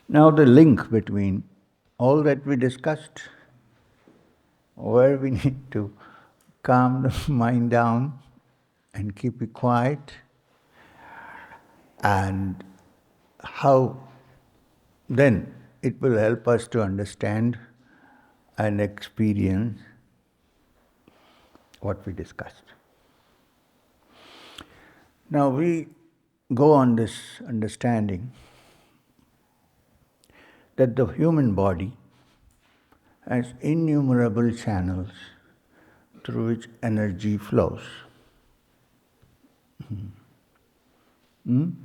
Now the link between all that we discussed, where we need to calm the mind down and keep it quiet, and how then it will help us to understand and experience what we discussed. Now we go on this understanding that the human body has innumerable channels through which energy flows. In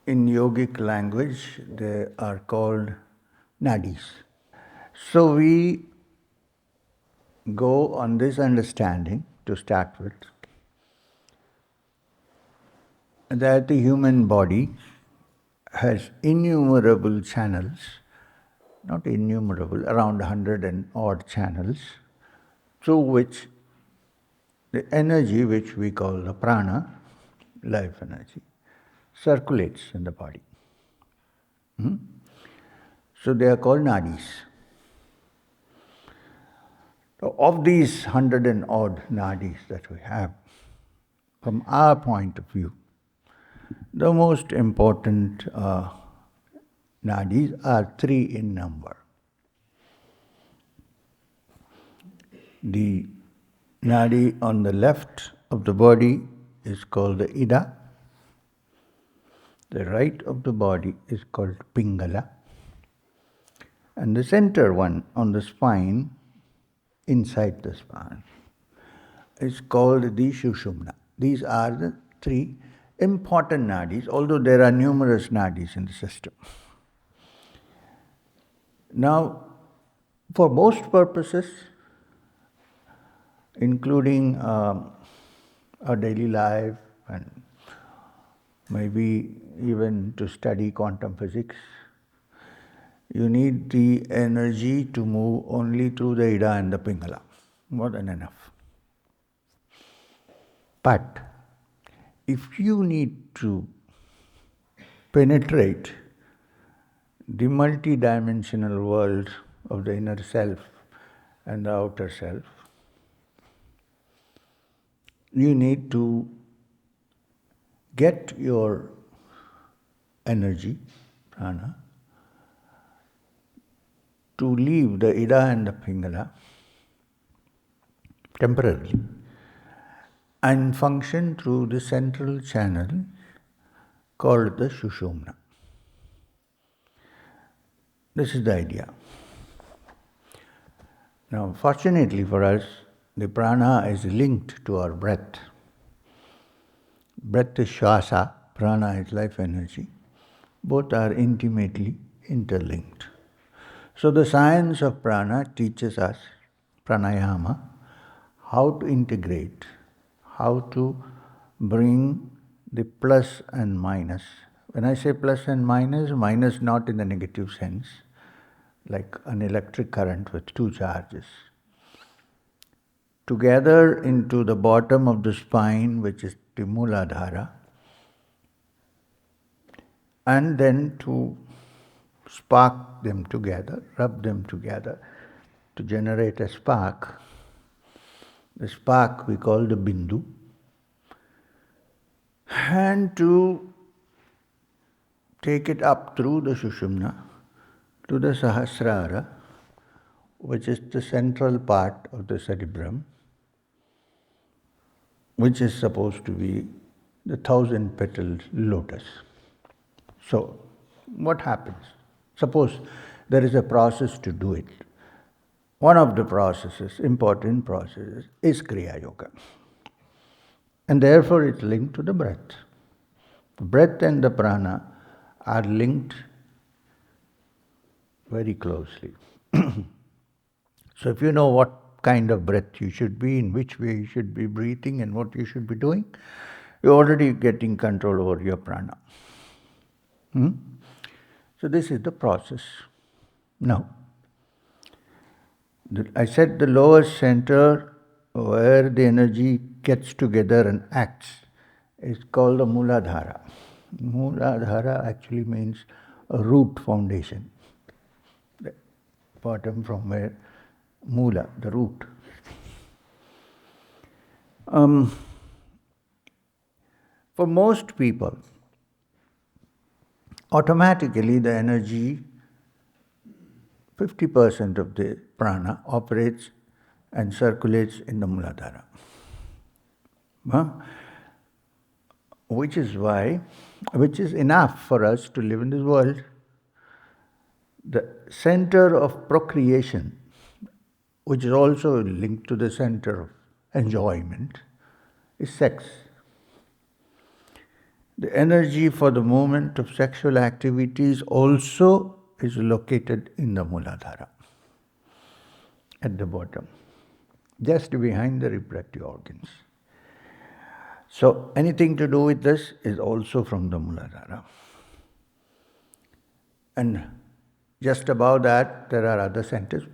yogic language, they are called Nadis. So we go on this understanding to start with that the human body has innumerable channels, not innumerable, around 100 and odd channels, through which the energy, which we call the prana, life energy, circulates in the body. So they are called nadis. So of these 100 and odd nadis that we have, from our point of view, the most important nadis are 3 in number. The nadi on the left of the body is called the Ida. The right of the body is called Pingala. And the center one on the spine, inside the spine, is called the Sushumana. These are the 3 important nadis, although there are numerous nadis in the system. Now, for most purposes, including our daily life and maybe even to study quantum physics, you need the energy to move only through the Ida and the Pingala. More than enough. But if you need to penetrate the multi-dimensional world of the inner self and the outer self, you need to get your energy, prana, to leave the Ida and the Pingala temporarily and function through the central channel called the Sushumana. This is the idea. Now, fortunately for us, the prana is linked to our breath. Breath is shwasa, prana is life energy. Both are intimately interlinked. So the science of prana teaches us, pranayama, how to integrate, how to bring the plus and minus. When I say plus and minus, minus not in the negative sense, like an electric current with 2 charges, together into the bottom of the spine, which is the Muladhara, and then to spark them together, rub them together to generate a spark. The spark we call the bindu, and to take it up through the Sushumna to the Sahasrara, which is the central part of the cerebrum, which is supposed to be the 1,000-petaled lotus. So, what happens? Suppose there is a process to do it. One of the processes, important processes, is Kriya Yoga. And therefore it's linked to the breath. The breath and the prana are linked very closely. So if you know what kind of breath you should be, in which way you should be breathing and what you should be doing, you're already getting control over your prana. So this is the process. Now, I said the lower center where the energy gets together and acts is called the Muladhara. Muladhara actually means a root foundation. The bottom from where Mula, the root. For most people, automatically the energy, 50% of the prana operates and circulates in the Muladhara. Which is enough for us to live in this world. The center of procreation, which is also linked to the center of enjoyment, is sex. The energy for the movement of sexual activities also is located in the Muladhara, at the bottom, just behind the reproductive organs. So anything to do with this is also from the Muladhara. And just above that, there are other centers.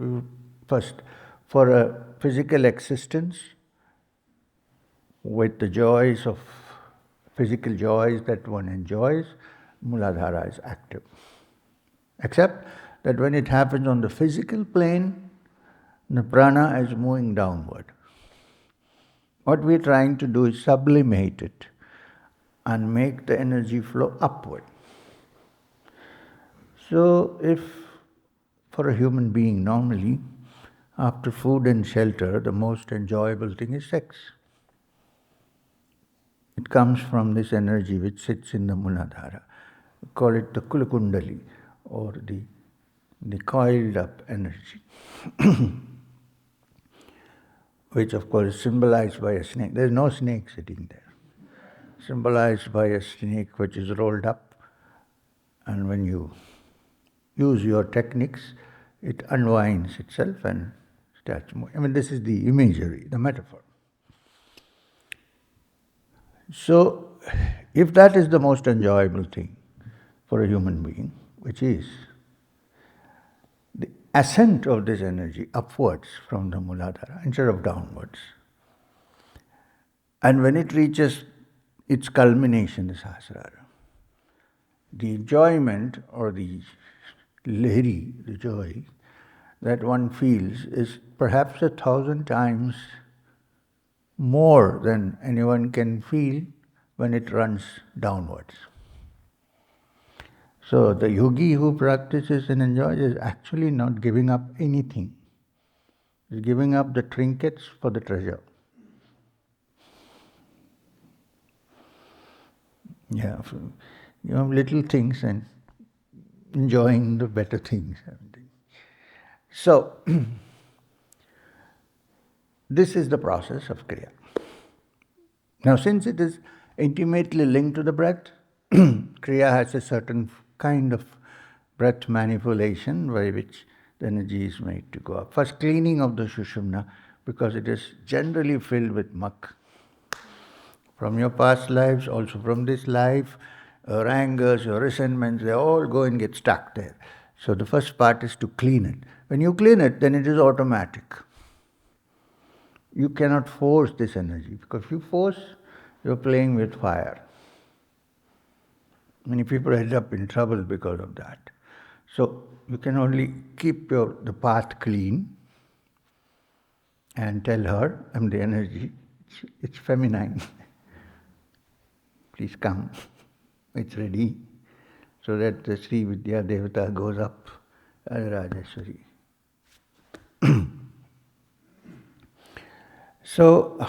First, for a physical existence, with the joys of physical joys that one enjoys, Muladhara is active. Except that when it happens on the physical plane, the prana is moving downward. What we're trying to do is sublimate it and make the energy flow upward. So if for a human being normally, after food and shelter, the most enjoyable thing is sex. It comes from this energy which sits in the Muladhara. We call it the Kulakundali, or the coiled up energy, which of course is symbolized by a snake. There is no snake sitting there. Symbolized by a snake which is rolled up, and when you use your techniques, it unwinds itself and starts moving. I mean, this is the imagery, the metaphor. So, if that is the most enjoyable thing for a human being, which is the ascent of this energy upwards from the Muladhara instead of downwards, and when it reaches its culmination, the Sahasrara, the enjoyment or the lahiri, the joy that one feels is perhaps 1,000 times more than anyone can feel when it runs downwards. So the yogi who practices and enjoys is actually not giving up anything. He's giving up the trinkets for the treasure. Yeah, you have little things and enjoying the better things. So, this is the process of Kriya. Now, since it is intimately linked to the breath, Kriya has a certain kind of breath manipulation by which the energy is made to go up. First, cleaning of the Sushumana, because it is generally filled with muck. From your past lives, also from this life, your angers, your resentments, they all go and get stuck there. So the first part is to clean it. When you clean it, then it is automatic. You cannot force this energy, because if you force, you're playing with fire. Many people end up in trouble because of that. So you can only keep the path clean and tell her, I'm the energy, it's feminine. Please come, it's ready. So that the Sri Vidya Devata goes up as Rajeshwari. So,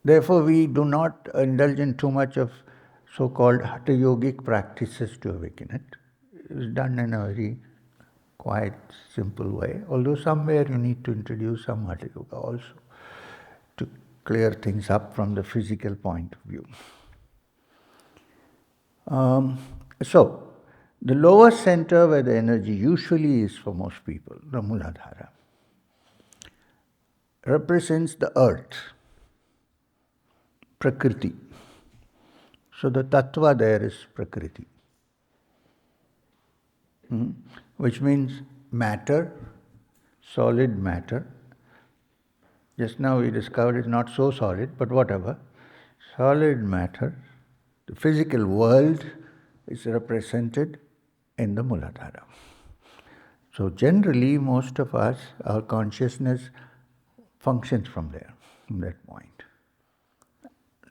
therefore we do not indulge in too much of so-called Hatha Yogic practices to awaken it. It is done in a very quiet, simple way, although somewhere you need to introduce some Hatha Yoga also to clear things up from the physical point of view. So, the lower center where the energy usually is for most people, the Muladhara, represents the earth, Prakriti. So the tattva there is Prakriti, which means matter, solid matter. Just now we discovered it's not so solid, but whatever. Solid matter, the physical world is represented in the Muladhara. So generally, most of us, our consciousness functions from there, from that point.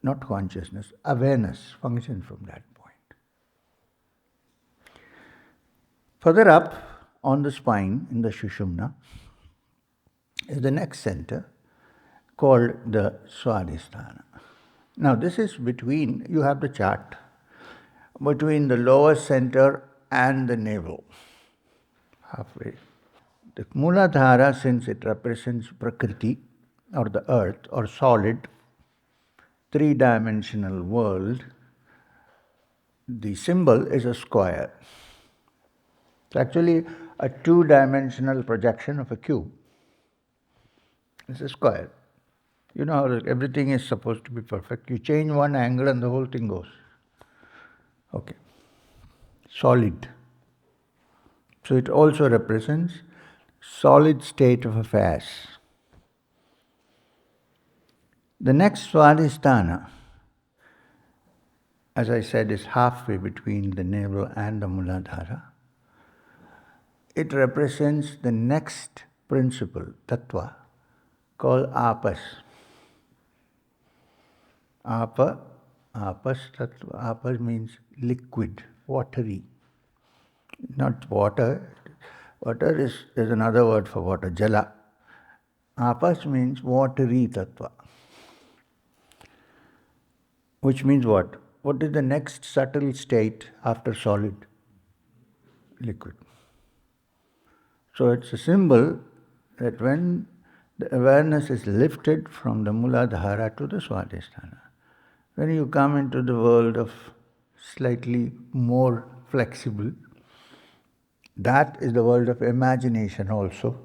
Not consciousness, awareness functions from that point. Further up on the spine, in the Sushumana, is the next center called the Swadhisthana. Now this is between, you have the chart, between the lower center and the navel, halfway. The Muladhara, since it represents Prakriti, or the earth, or solid, three-dimensional world, the symbol is a square. It's actually a two-dimensional projection of a cube. It's a square. You know how everything is supposed to be perfect. You change one angle and the whole thing goes. Okay. Solid. So it also represents solid state of affairs. The next Swadhisthana, as I said, is halfway between the navel and the Muladhara. It represents the next principle, tattva, called apas. Apa, apas, tattva. Apas means liquid, watery. Not water. Water is another word for water, jala. Apas means watery tattva. Which means what? What is the next subtle state after solid? Liquid. So it's a symbol that when the awareness is lifted from the Muladhara to the Swadhisthana, when you come into the world of slightly more flexible, that is the world of imagination also.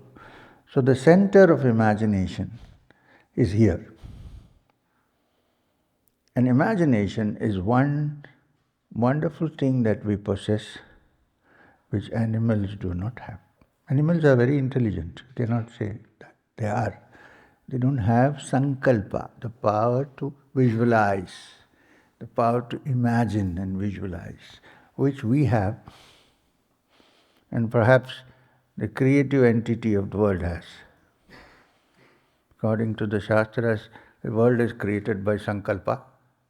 So the center of imagination is here. And imagination is one wonderful thing that we possess, which animals do not have. Animals are very intelligent. You cannot say that. They are. They don't have sankalpa, the power to visualize, the power to imagine and visualize, which we have, and perhaps the creative entity of the world has. According to the Shastras, the world is created by sankalpa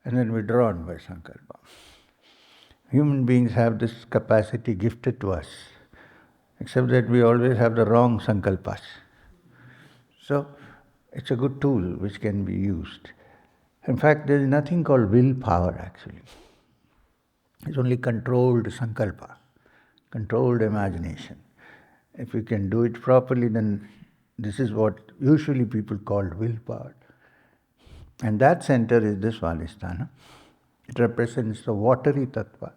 and then withdrawn by sankalpa. Human beings have this capacity gifted to us, except that we always have the wrong sankalpas. So, it's a good tool which can be used. In fact, there is nothing called willpower actually. It's only controlled sankalpa, controlled imagination. If we can do it properly, then this is what usually people call willpower. And that center is the Swadhisthana. It represents the watery tattva.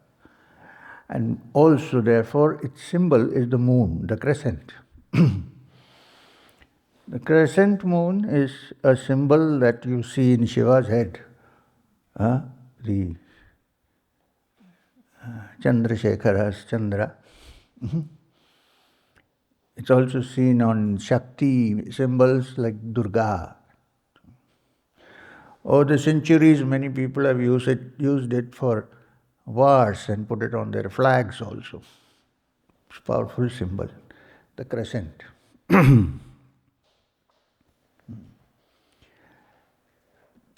And also, therefore, its symbol is the moon, the crescent. The crescent moon is a symbol that you see in Shiva's head. The Chandrasekhara's Chandra. It's also seen on Shakti symbols like Durga. Over the centuries, many people have used it for wars and put it on their flags also. It's a powerful symbol, the crescent.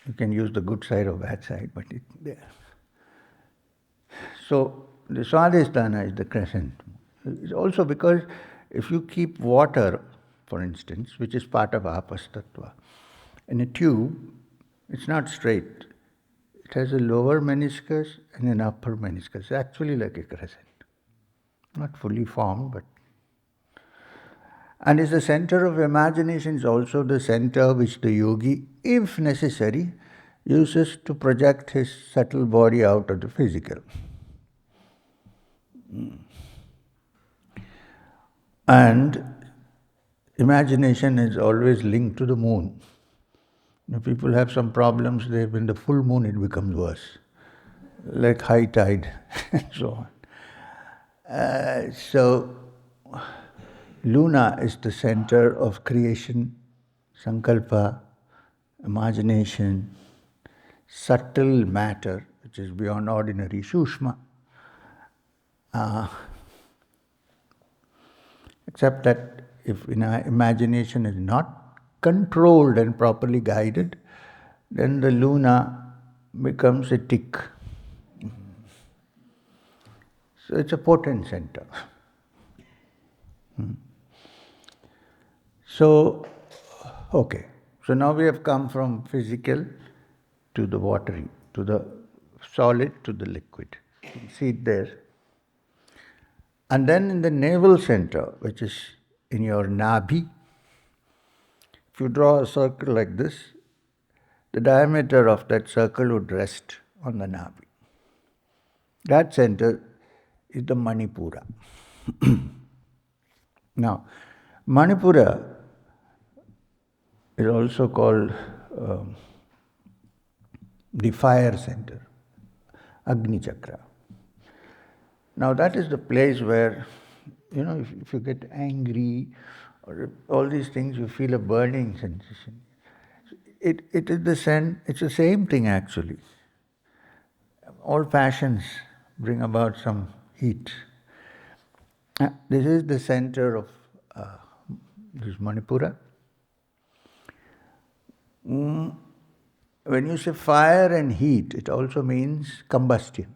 You can use the good side or bad side, but it's there. So the Swadhisthana is the crescent. It's also because if you keep water, for instance, which is part of apas tattva, in a tube, it's not straight. It has a lower meniscus and an upper meniscus. It's actually like a crescent. Not fully formed, but... And is the center of imagination is also the center which the yogi, if necessary, uses to project his subtle body out of the physical. And imagination is always linked to the moon. If people have some problems, when the full moon it becomes worse, like high tide and so on. So, Luna is the center of creation, sankalpa, imagination, subtle matter, which is beyond ordinary, Sushma, Except that if imagination is not controlled and properly guided, then the luna becomes a tick. So it's a potent center. So, okay. So now we have come from physical to the watery, to the solid to the liquid. You can see it there. And then in the navel center, which is in your Nabhi, if you draw a circle like this, the diameter of that circle would rest on the Nabhi. That center is the Manipura. Now, Manipura is also called the fire center, Agni Chakra. Now that is the place where, if you get angry or all these things, you feel a burning sensation. It is it's the same thing actually. All passions bring about some heat. This is the center of this Manipura. When you say fire and heat, it also means combustion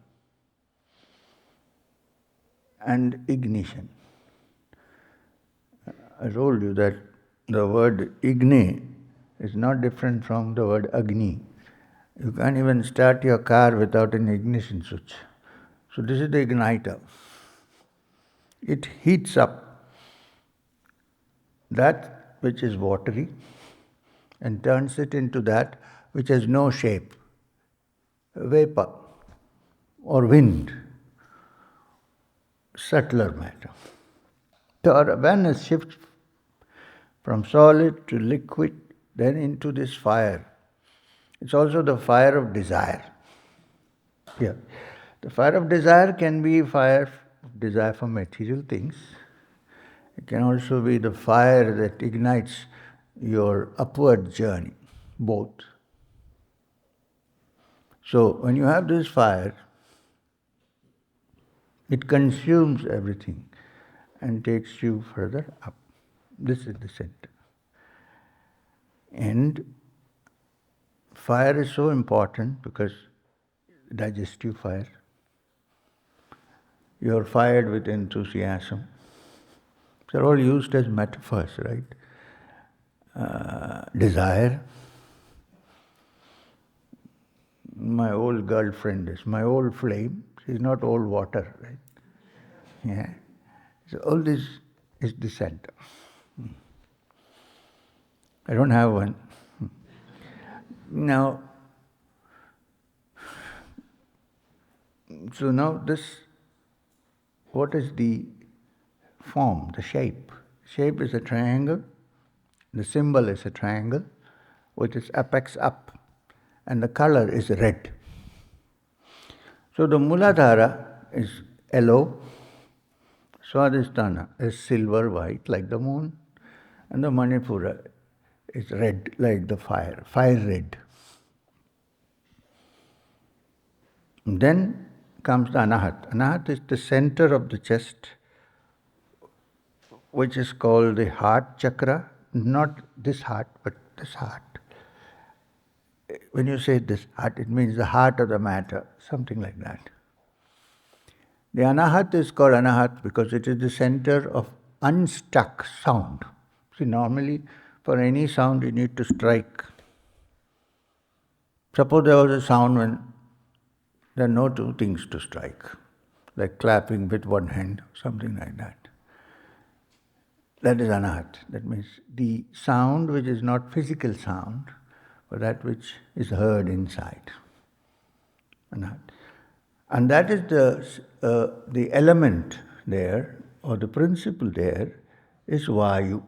and ignition. I told you that the word igne is not different from the word agni. You can't even start your car without an ignition switch. So this is the igniter. It heats up that which is watery and turns it into that which has no shape, vapor or wind, subtler matter. So our awareness shifts from solid to liquid, then into this fire. It's also the fire of desire. Yeah. The fire of desire can be fire of desire for material things. It can also be the fire that ignites your upward journey, both. So when you have this fire, it consumes everything and takes you further up. This is the center. And fire is so important because digestive fire. You're fired with enthusiasm. They're all used as metaphors, right? Desire. My old girlfriend is my old flame. She's not old water, right? Yeah. So all this is the center. I don't have one. Now, so now this, what is the form, the shape? Shape is a triangle. The symbol is a triangle, which is apex up, and the color is red. So the Muladhara is yellow, Swadhisthana is silver white like the moon, and the Manipura is red like the fire red. And then comes the Anahat. Anahat is the center of the chest, which is called the heart chakra. Not this heart, but this heart. When you say this heart, it means the heart of the matter, something like that. The Anahat is called Anahat because it is the center of unstuck sound. See, normally for any sound you need to strike. Suppose there was a sound when there are no two things to strike, like clapping with one hand, something like that. That is Anahat. That means the sound which is not physical sound, but that which is heard inside. Anahat. And that is the element there, or the principle there, is Vayu,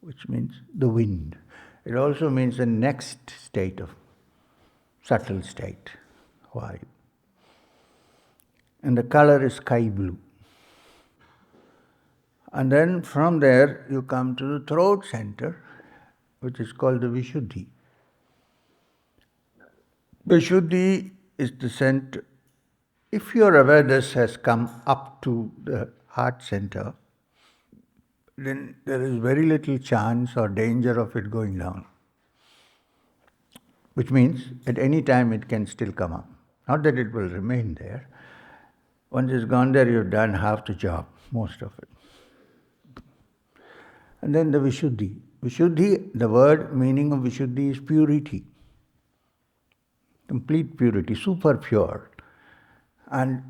which means the wind. It also means the next state of subtle state, Vayu. And the color is sky blue. And then from there you come to the throat center, which is called the Vishuddhi. Vishuddhi is the center, if your awareness has come up to the heart center, then there is very little chance or danger of it going down. Which means at any time it can still come up. Not that it will remain there. Once it's gone there, you've done half the job, most of it. And then the Vishuddhi. Vishuddhi, the word meaning of Vishuddhi is purity. Complete purity, super pure. And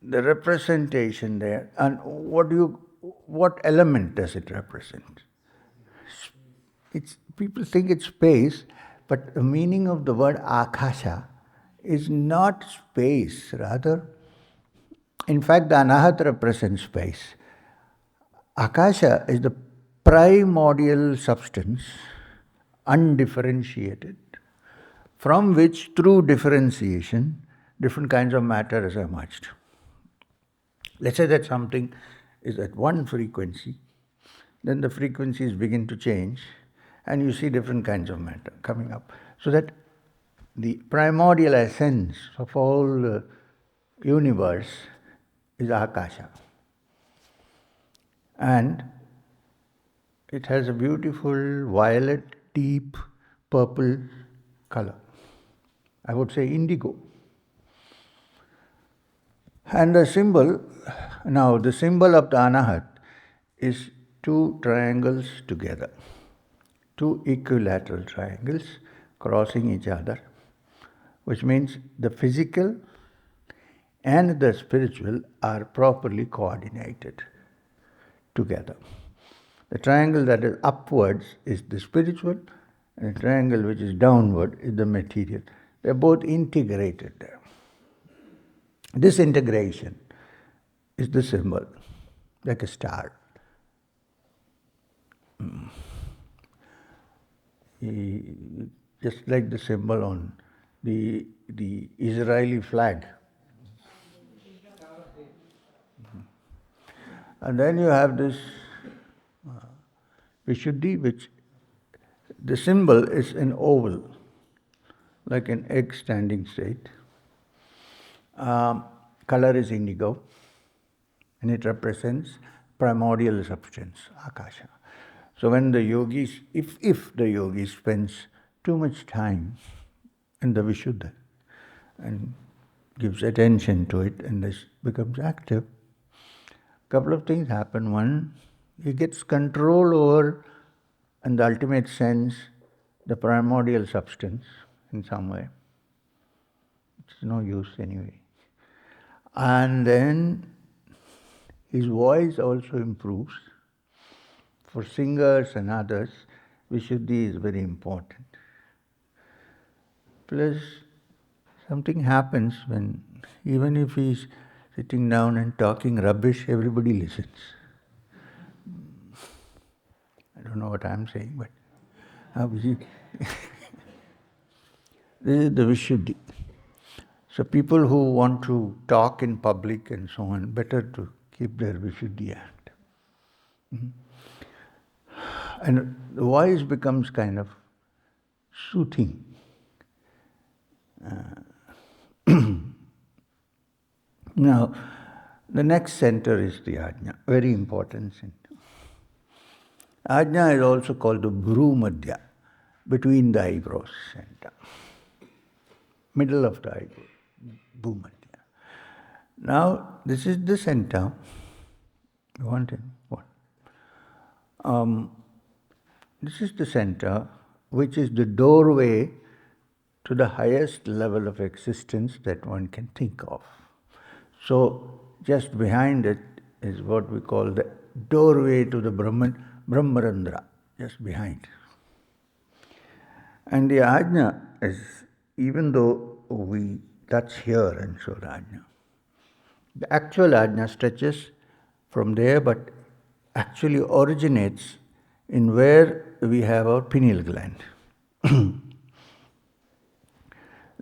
the representation there, and what element does it represent? People think it's space, but the meaning of the word akasha is not space, rather. In fact, the anahat represents space. Akasha is the primordial substance, undifferentiated, from which, through differentiation, different kinds of matter has emerged. Let's say that something is at one frequency, then the frequencies begin to change, and you see different kinds of matter coming up. So that the primordial essence of all the universe is Akasha. And it has a beautiful violet, deep purple color. I would say indigo. And the symbol of the Anahat is two triangles together. Two equilateral triangles crossing each other, which means the physical and the spiritual are properly coordinated together. The triangle that is upwards is the spiritual, and the triangle which is downward is the material. They are both integrated there. This integration is the symbol, like a star. Just like the symbol on the Israeli flag. And then you have this Vishuddhi, which the symbol is an oval, like an egg standing straight. Color is indigo, and it represents primordial substance, Akasha. So when the yogis, if the yogi spends too much time in the Vishuddha and gives attention to it and this becomes active, a couple of things happen. One, he gets control over, in the ultimate sense, the primordial substance in some way. It's no use anyway. And then his voice also improves. For singers and others, Vishuddhi is very important. Plus, something happens when, even if he's sitting down and talking rubbish, everybody listens. I don't know what I'm saying, but this is the Vishuddhi. So people who want to talk in public and so on, better to keep their Vishuddhi active. And the voice becomes kind of soothing. Now, the next center is the Ajna, very important center. Ajna is also called the Bhru Madhya, between the eyebrows center. Middle of the eyebrow, Bhru Madhya. Now, this is the center. You want it? What? This is the center, which is the doorway to the highest level of existence that one can think of. So, just behind it is what we call the doorway to the Brahmarandra, just behind. And the Ajna is, even though we touch here and show the Ajna, the actual Ajna stretches from there, but actually originates in where we have our pineal gland. The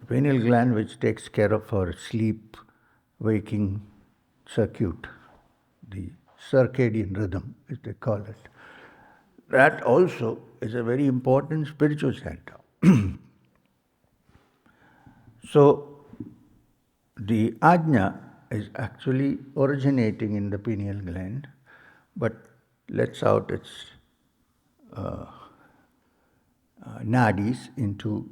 pineal gland, which takes care of our sleep-waking circuit, the circadian rhythm, as they call it. That also is a very important spiritual center. So, the Ajna is actually originating in the pineal gland, but lets out its nadis into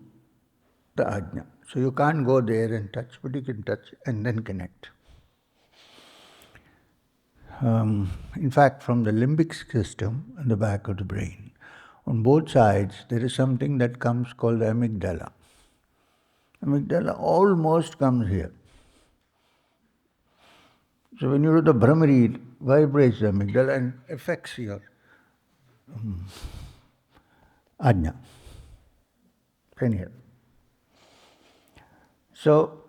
the ajna. So you can't go there and touch, but you can touch and then connect. In fact, from the limbic system in the back of the brain, on both sides, there is something that comes called the amygdala. Amygdala almost comes here. So when you do the Brahmari, it vibrates the amygdala and affects your ajna, cranial. So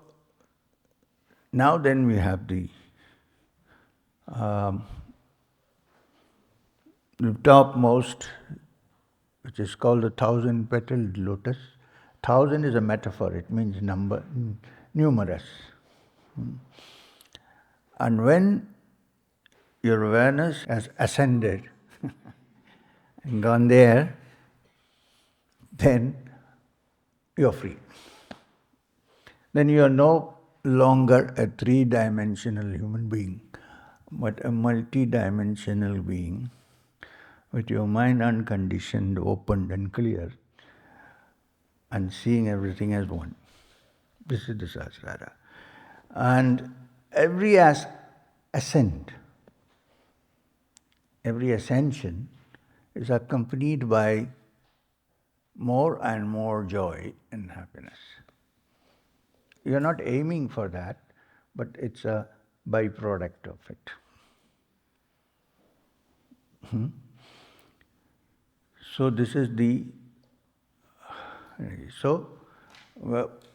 now then we have the topmost, which is called the 1,000-petaled lotus. 1,000 is a metaphor, it means number, numerous. And when your awareness has ascended and gone there, then you're free. Then you are no longer a three-dimensional human being, but a multi-dimensional being with your mind unconditioned, opened and clear, and seeing everything as one. This is the Sahasrara. And every ascent, every ascension is accompanied by more and more joy and happiness. You're not aiming for that, but it's a byproduct of it. So this is the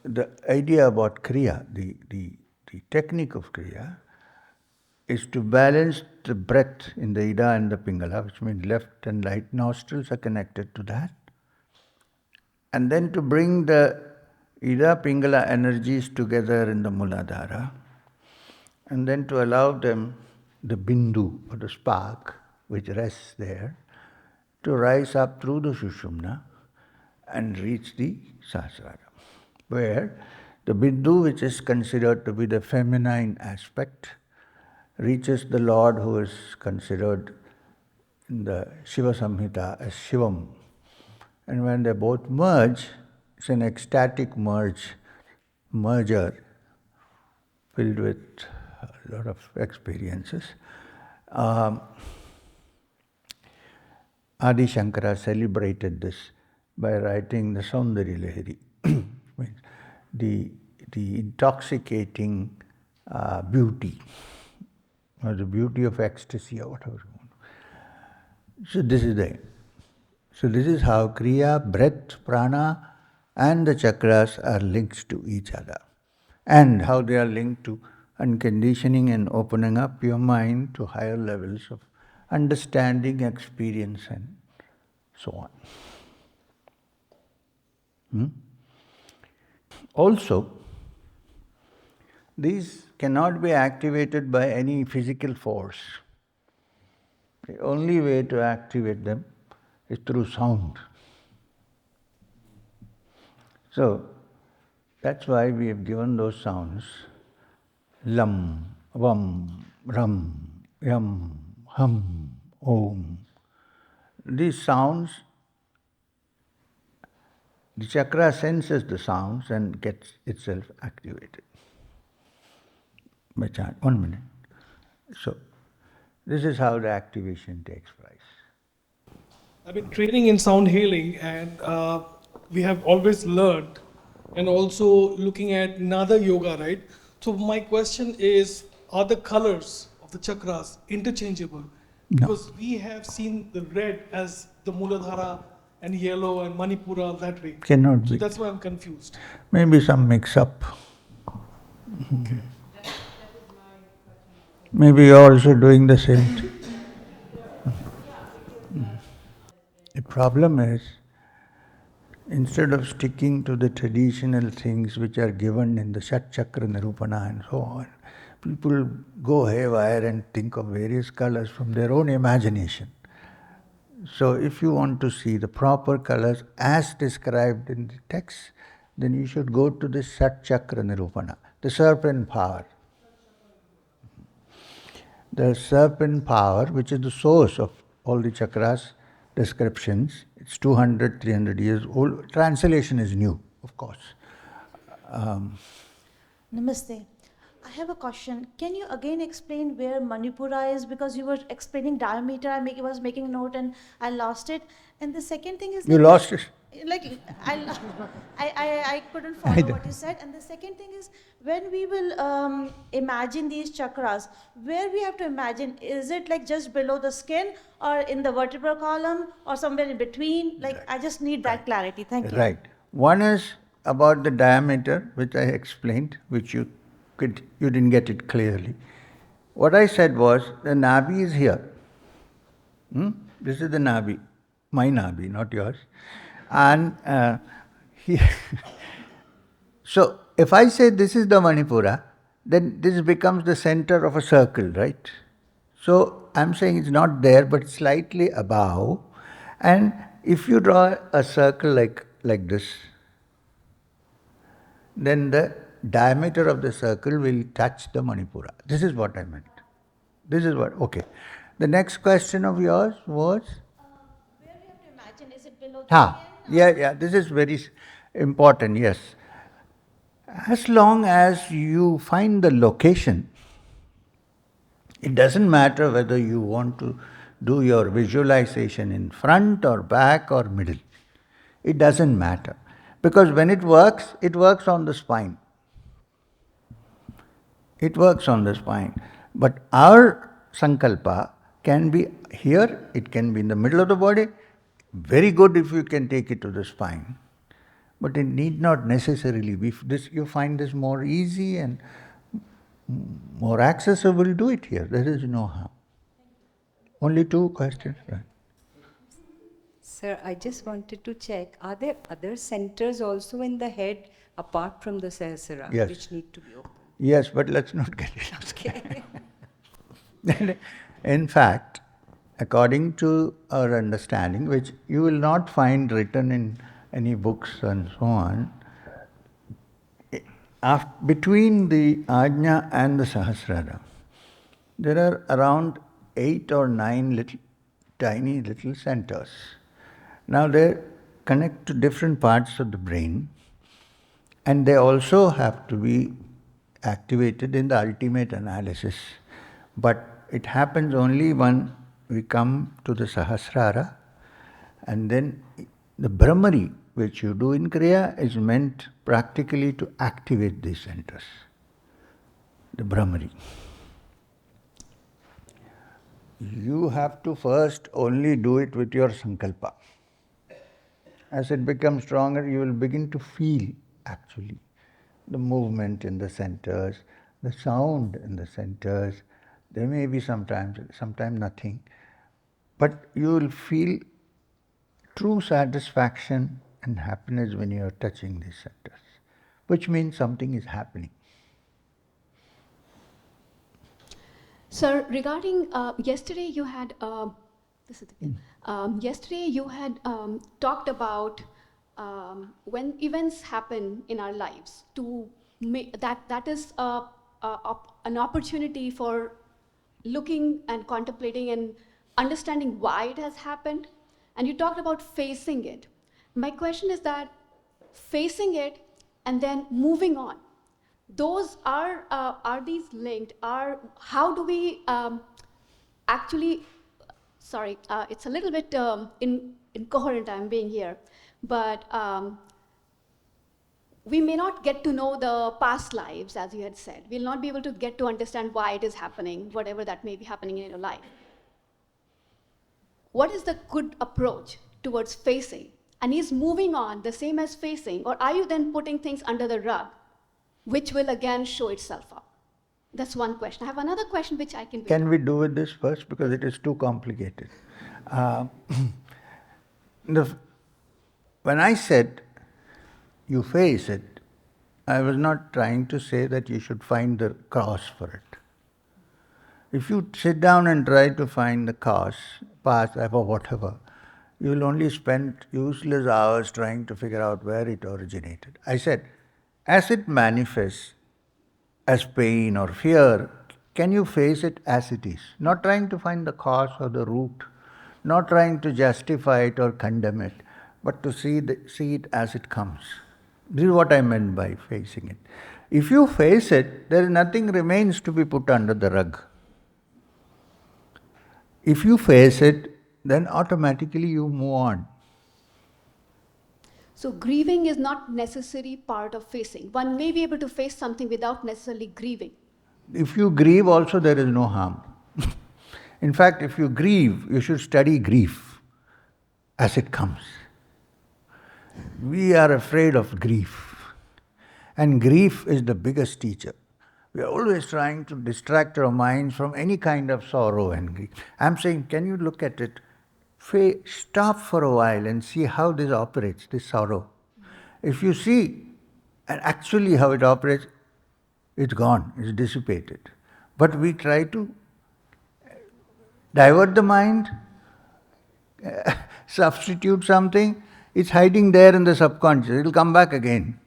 the idea about Kriya, the technique of Kriya, is to balance the breath in the Ida and the Pingala, which means left and right nostrils are connected to that, and then to bring the Ida Pingala energies together in the Muladhara, and then to allow them, the bindu or the spark which rests there, to rise up through the Sushumana and reach the Sahasrara, where the bindu, which is considered to be the feminine aspect, reaches the Lord who is considered in the Shiva Samhita as Shivam. And when they both merge, it's an ecstatic merger filled with a lot of experiences. Adi Shankara celebrated this by writing the Saundari Lahiri, the intoxicating beauty, or the beauty of ecstasy, or whatever you want. So this is how Kriya, breath, prana, and the chakras are linked to each other, and how they are linked to unconditioning and opening up your mind to higher levels of understanding, experience, and so on. Also, these cannot be activated by any physical force. The only way to activate them is through sound. So, that's why we have given those sounds: lam, vam, ram, yam, hum, om. These sounds, the chakra senses the sounds and gets itself activated. By chant. 1 minute. So, this is how the activation takes place. I've been training in sound healing, and we have always learned, and also looking at Nada yoga, right? So my question is, are the colors of the chakras interchangeable? No. Because we have seen the red as the Muladhara and yellow and Manipura that way. Cannot So be. that's why I'm confused. Maybe some mix-up. Okay. Maybe you're also doing the same thing. The problem is, instead of sticking to the traditional things which are given in the Shat Chakra Nirupana and so on, people go haywire and think of various colors from their own imagination. So if you want to see the proper colors as described in the text, then you should go to the Sat Chakra Nirupana, the serpent power. the serpent power, which is the source of all the chakras descriptions. It's 200, 300 years old. Translation is new, of course. Namaste. I have a question. Can you again explain where Manipura is? Because you were explaining diameter, I was making a note and I lost it. And the second thing is You like, lost it? like I couldn't follow what you said. And the second thing is when we will imagine these chakras, where we have to imagine, is it like just below the skin or in the vertebral column or somewhere in between? Like I just need that clarity. Thank you. Right. One is about the diameter, which I explained, which you didn't get it clearly. What I said was the Nabhi is here. This is the Nabhi, my Nabhi, not yours. And he so if I say this is the Manipura, then this becomes the center of a circle, right? So I'm saying it's not there, but slightly above. And if you draw a circle like this, then the diameter of the circle will touch the Manipura. This is what I meant. This is what, okay. The next question of yours was? Where we have to imagine, is it below the skin? Yeah, this is very important, yes. As long as you find the location, it doesn't matter whether you want to do your visualization in front or back or middle. It doesn't matter. Because when it works on the spine. It works on the spine. But our sankalpa can be here, it can be in the middle of the body. Very good if you can take it to the spine. But it need not necessarily be. This, you find this more easy and more accessible, do it here. There is no harm. Only two questions, right? Sir, I just wanted to check, are there other centers also in the head apart from the Sahasrara Yes. which need to be opened? Yes, but let's not get it. Okay. In fact, according to our understanding, which you will not find written in any books and so on, between the Ajna and the Sahasrara, there are around 8 or 9 tiny little centers. Now they connect to different parts of the brain, and they also have to be activated in the ultimate analysis. But it happens only when we come to the Sahasrara, and then the Brahmari, which you do in Kriya, is meant practically to activate these centers. The Brahmari. You have to first only do it with your sankalpa. As it becomes stronger, you will begin to feel actually the movement in the centers, the sound in the centers. There may be sometimes nothing. But you will feel true satisfaction and happiness when you are touching these centers, which means something is happening. Sir, regarding yesterday, you had this is the thing. Yesterday you had talked about when events happen in our lives to that is an opportunity for looking and contemplating and understanding why it has happened, and you talked about facing it. My question is that facing it and then moving on, those are these linked? How do we actually? Sorry, it's a little bit incoherent. I'm being here, but we may not get to know the past lives, as you had said. We'll not be able to get to understand why it is happening, whatever that may be happening in your life. What is the good approach towards facing? And is moving on the same as facing, or are you then putting things under the rug, which will again show itself up? That's one question. I have another question which I can... Can we do with this first? Because it is too complicated. When I said you face it, I was not trying to say that you should find the cause for it. If you sit down and try to find the cause, past, or whatever, you will only spend useless hours trying to figure out where it originated. I said, as it manifests as pain or fear, can you face it as it is? Not trying to find the cause or the root, not trying to justify it or condemn it, but to see it as it comes. This is what I meant by facing it. If you face it, there is nothing remains to be put under the rug. If you face it, then automatically you move on. So grieving is not necessary part of facing. One may be able to face something without necessarily grieving. If you grieve also, there is no harm. In fact, if you grieve, you should study grief as it comes. We are afraid of grief. And grief is the biggest teacher. We are always trying to distract our minds from any kind of sorrow and grief. I'm saying, can you look at it? Stop for a while and see how this operates, this sorrow. If you see and actually how it operates, it's gone, it's dissipated. But we try to divert the mind, substitute something, it's hiding there in the subconscious, it'll come back again.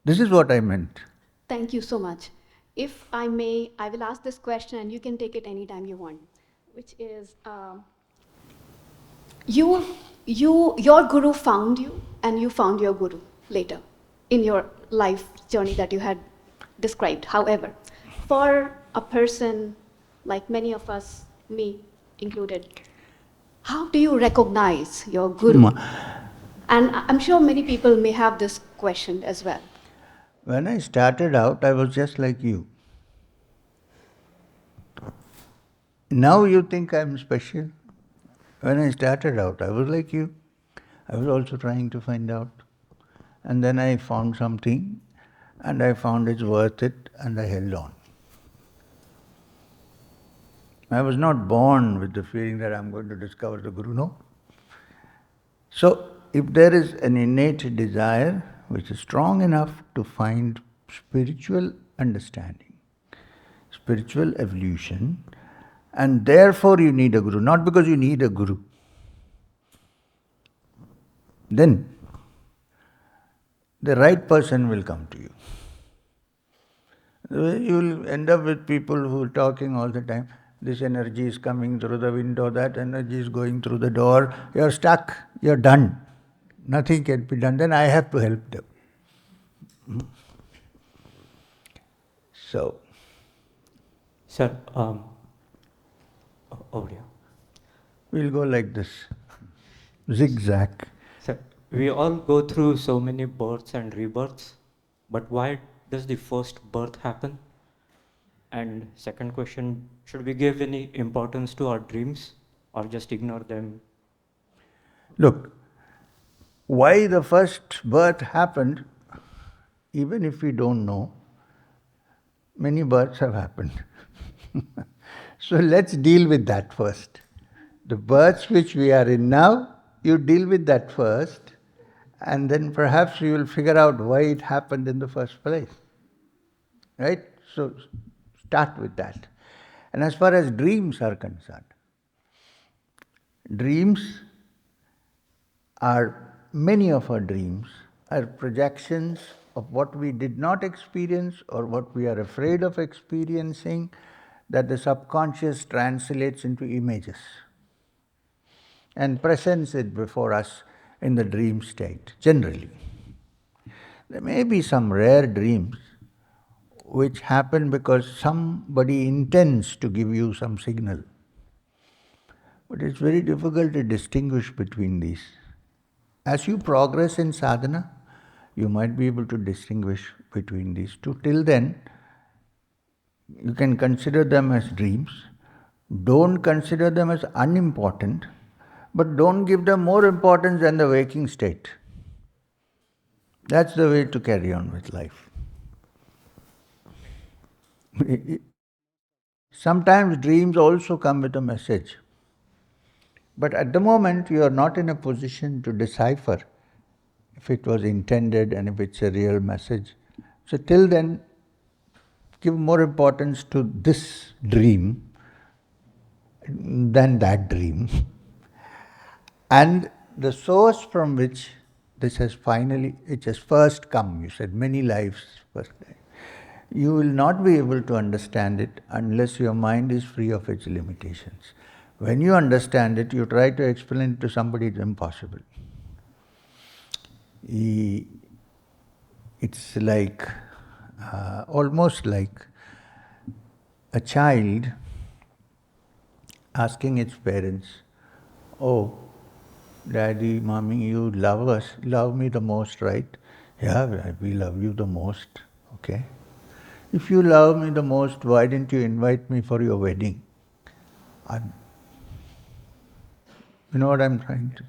This is what I meant. Thank you so much. If I may, I will ask this question and you can take it anytime you want, which is, your guru found you and you found your guru later in your life journey that you had described. However, for a person like many of us, me included, how do you recognize your guru? And I'm sure many people may have this question as well. When I started out, I was just like you. Now you think I'm special. When I started out, I was like you. I was also trying to find out. And then I found something, and I found it's worth it, and I held on. I was not born with the feeling that I'm going to discover the Guru, no. So, if there is an innate desire which is strong enough to find spiritual understanding, spiritual evolution, and therefore you need a Guru, not because you need a Guru, then the right person will come to you. You will end up with people who are talking all the time. This energy is coming through the window, that energy is going through the door. You're stuck, you're done. Nothing can be done. Then I have to help them. So. Sir, over here. We'll go like this, zigzag. Sir, we all go through so many births and rebirths, but why does the first birth happen? And second question, should we give any importance to our dreams or just ignore them? Look, why the first birth happened, even if we don't know, many births have happened. So let's deal with that first. The births which we are in now, you deal with that first, and then perhaps you will figure out why it happened in the first place. Right? So start with that. And as far as dreams are concerned, many of our dreams are projections of what we did not experience or what we are afraid of experiencing, that the subconscious translates into images and presents it before us in the dream state, generally. There may be some rare dreams which happen because somebody intends to give you some signal. But it's very difficult to distinguish between these. As you progress in sadhana, you might be able to distinguish between these two. Till then, you can consider them as dreams. Don't consider them as unimportant, but don't give them more importance than the waking state. That's the way to carry on with life. Sometimes dreams also come with a message. But at the moment, you are not in a position to decipher if it was intended and if it's a real message. So till then, give more importance to this dream than that dream. And the source from which it has first come, you said many lives first. you will not be able to understand it unless your mind is free of its limitations. When you understand it, you try to explain it to somebody, it's impossible. It's like, almost like a child asking its parents, "Oh, Daddy, Mommy, you love us, love me the most, right?" "Yeah, we love you the most." "Okay. If you love me the most, why didn't you invite me for your wedding?" You know what I'm trying to say?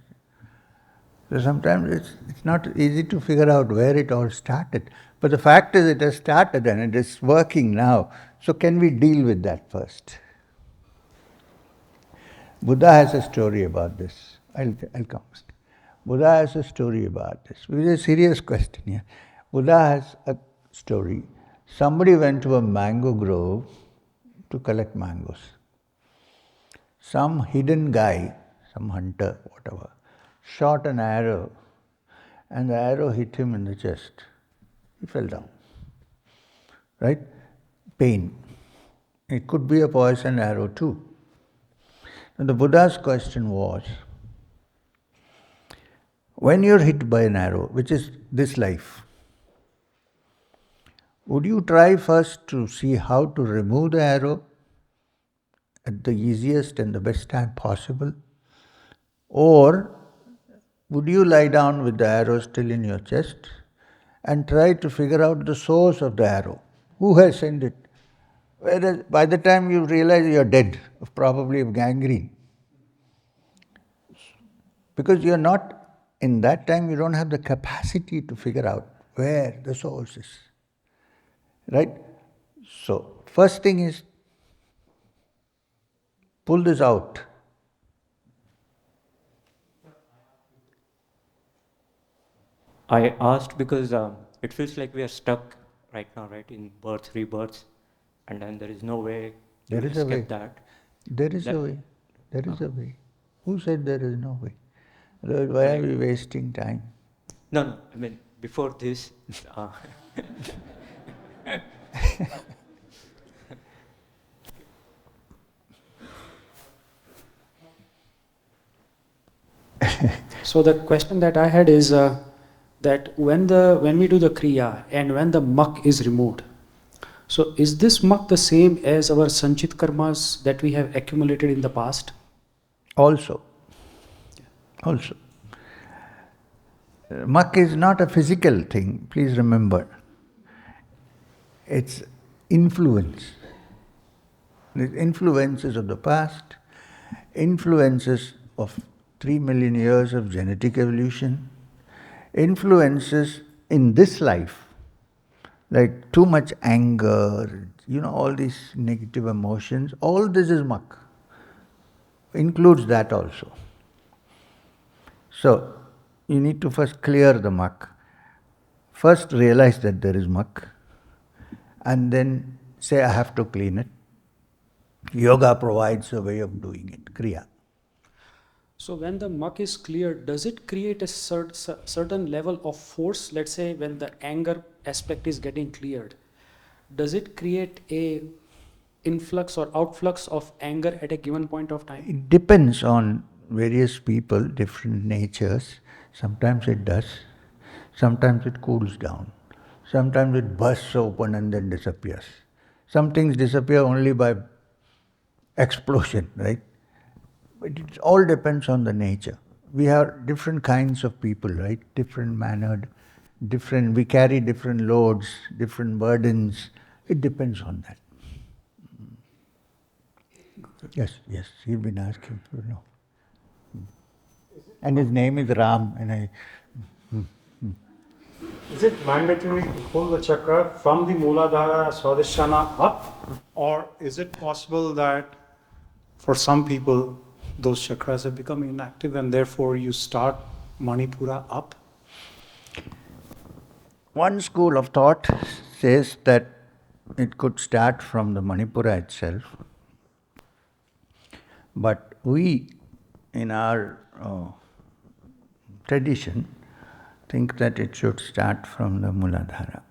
So sometimes it's not easy to figure out where it all started. But the fact is it has started and it is working now. So can we deal with that first? Buddha has a story about this. I'll come. Buddha has a story about this. It is a serious question here. Buddha has a story. Somebody went to a mango grove to collect mangoes. Some hidden guy, some hunter, whatever, shot an arrow, and the arrow hit him in the chest. He fell down. Right? Pain. It could be a poison arrow too. And the Buddha's question was, when you're hit by an arrow, which is this life, would you try first to see how to remove the arrow at the easiest and the best time possible? Or would you lie down with the arrow still in your chest and try to figure out the source of the arrow? Who has sent it? Whereas by the time you realize you're dead, probably of gangrene. Because you're not, in that time you don't have the capacity to figure out where the source is. Right? So, first thing is, pull this out. I asked because it feels like we are stuck right now, right, in births, rebirths, and then there is no way to There is a way. escape that. There is a way. There is a way. Who said there is no way? Otherwise, why are we wasting time? No, I mean, before this, So the question that I had is that when we do the Kriya and when the muck is removed, so is this muck the same as our Snchitkarmas that we have accumulated in the past? Also. Muck is not a physical thing, please remember. It's influence. The influences of the past, influences of 3 million years of genetic evolution, influences in this life, like too much anger, all these negative emotions, all this is muck. Includes that also. So, you need to first clear the muck. First realize that there is muck, and then say, I have to clean it. Yoga provides a way of doing it, Kriya. So when the muck is cleared, does it create a certain level of force? Let's say when the anger aspect is getting cleared, does it create a influx or outflux of anger at a given point of time? It depends on various people, different natures. Sometimes it does. Sometimes it cools down. Sometimes it bursts open and then disappears. Some things disappear only by explosion, right? But it all depends on the nature. We have different kinds of people, right? Different mannered, we carry different loads, different burdens. It depends on that. Yes, he's been asking to know. And his name is Ram, and Is it mandatory to pull the chakra from the Muladhara Swadhisthana up? Or is it possible that for some people those chakras have become inactive and therefore you start Manipura up? one school of thought says that it could start from the Manipura itself. But we, in our tradition, think that it should start from the Muladhara.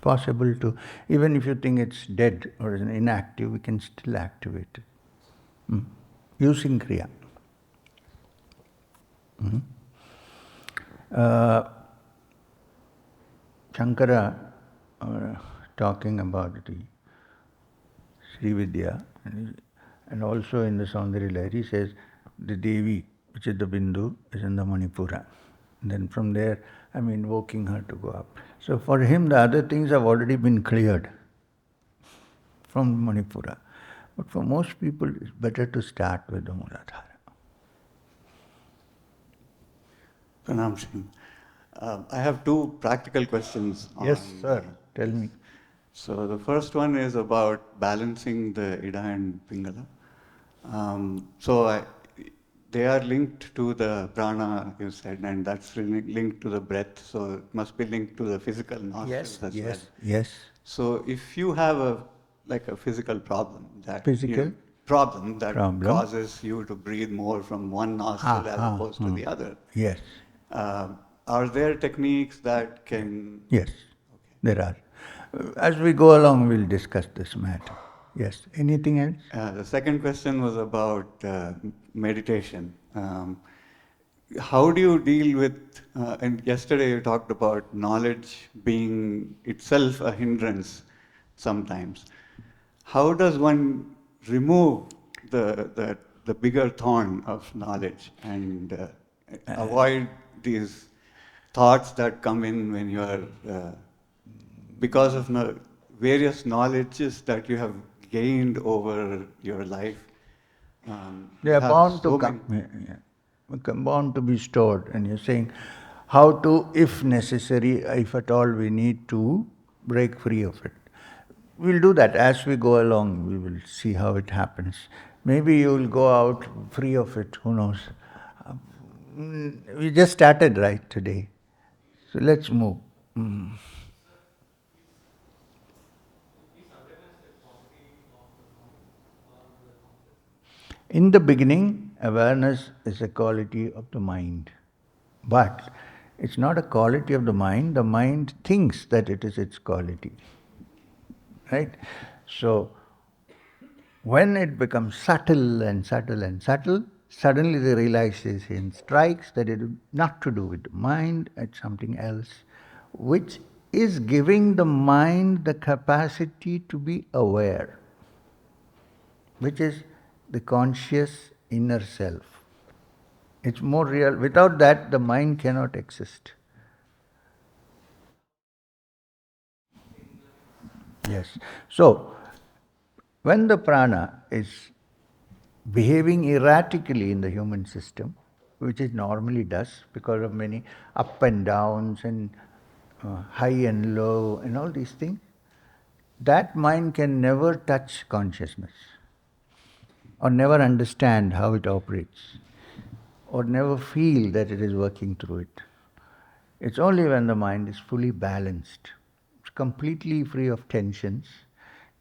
possible to, even if you think it's dead or is inactive, we can still activate it. Using Kriya. Shankara, talking about the Sri Vidya, and also in the Saundarya Lahari, he says the Devi, which is the Bindu, is in the Manipura. And then from there, I'm invoking her to go up. So for him, the other things have already been cleared from Manipura. But for most people, it's better to start with the Muladhara. Pranam SriM. I have two practical questions. Yes, sir. Tell me. So the first one is about balancing the Ida and Pingala. They are linked to the prana, you said, and that's linked to the breath. So it must be linked to the physical nostrils as well. Yes. So if you have a physical problem that causes you to breathe more from one nostril as opposed to the other. Yes. Are there techniques that can? Yes, there are. As we go along, we'll discuss this matter. Yes. Anything else? The second question was about meditation. How do you deal with, and yesterday you talked about knowledge being itself a hindrance sometimes. How does one remove the bigger thorn of knowledge and avoid these thoughts that come in when you are, because of various knowledges that you have gained over your life? They are bound to come. Bound to be stored. And you're saying how to, if necessary, if at all we need to break free of it. We'll do that as we go along. We will see how it happens. Maybe you will go out free of it. Who knows? We just started right today. So let's move. In the beginning, awareness is a quality of the mind. But it's not a quality of the mind thinks that it is its quality. Right? So, when it becomes subtle and subtle and subtle, suddenly the realization strikes that it is not to do with the mind, it's something else, which is giving the mind the capacity to be aware, which is the conscious inner self. It's more real. Without that, the mind cannot exist. Yes. So, when the prana is behaving erratically in the human system, which it normally does because of many up and downs and high and low and all these things, that mind can never touch consciousness or never understand how it operates or never feel that it is working through it. It's only when the mind is fully balanced, it's completely free of tensions,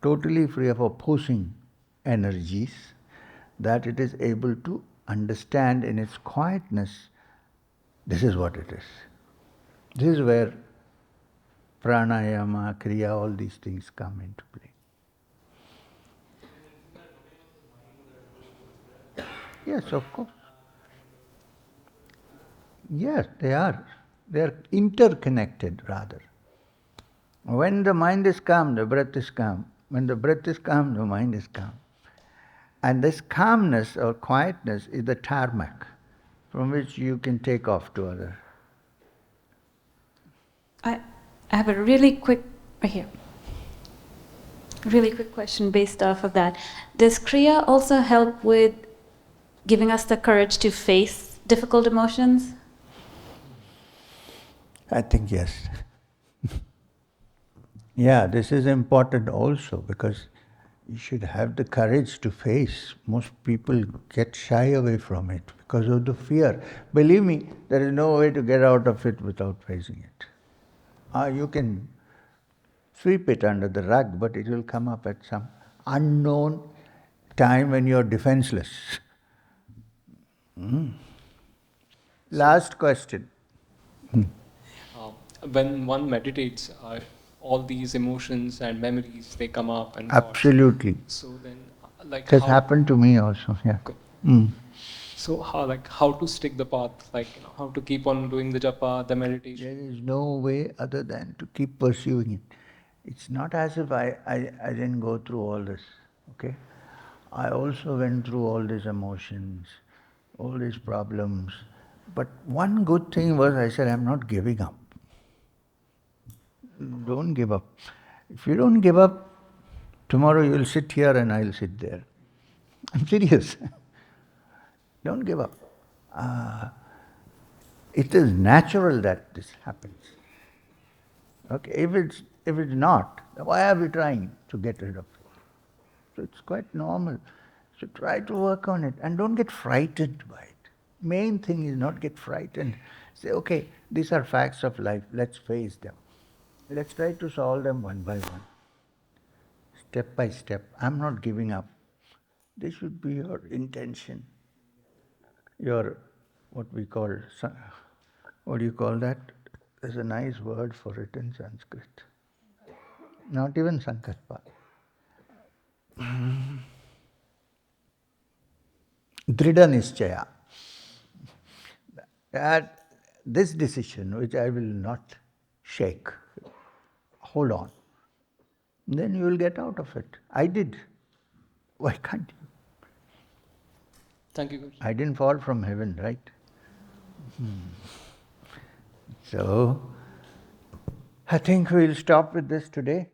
totally free of opposing energies, that it is able to understand in its quietness, this is what it is. This is where Pranayama, Kriya, all these things come into play. Yes, of course. Yes, they are. They are interconnected rather. When the mind is calm, the breath is calm. When the breath is calm, the mind is calm. And this calmness or quietness is the tarmac from which you can take off to other. I have a really quick, right here. Really quick question based off of that. Does Kriya also help with giving us the courage to face difficult emotions? I think yes. Yeah, this is important also because you should have the courage to face. Most people get shy away from it because of the fear. Believe me, there is no way to get out of it without facing it. You can sweep it under the rug, but it will come up at some unknown time when you are defenseless. Last question. When one meditates, all these emotions and memories, they come up and thoughts. Absolutely. So then, like It has how, happened to me also, yeah. Okay. Mm. So how to stick the path, how to keep on doing the japa, the meditation. There is no way other than to keep pursuing it. It's not as if I didn't go through all this, okay? I also went through all these emotions, all these problems. But one good thing was I said, I'm not giving up. Don't give up. If you don't give up, tomorrow you'll sit here and I'll sit there. I'm serious. Don't give up. It is natural that this happens. Okay, if it's not, why are we trying to get rid of it? So it's quite normal. So try to work on it and don't get frightened by it. Main thing is not get frightened. Say, okay, these are facts of life. Let's face them. Let's try to solve them one by one, step by step. I'm not giving up. This should be your intention. Your, what we call, what do you call that? There's a nice word for it in Sanskrit. Not even sankalpa. Dhrida nischaya. That this decision, which I will not shake, hold on. Then you will get out of it. I did. Why can't you? Thank you, Guruji. I didn't fall from heaven, right? So, I think we'll stop with this today.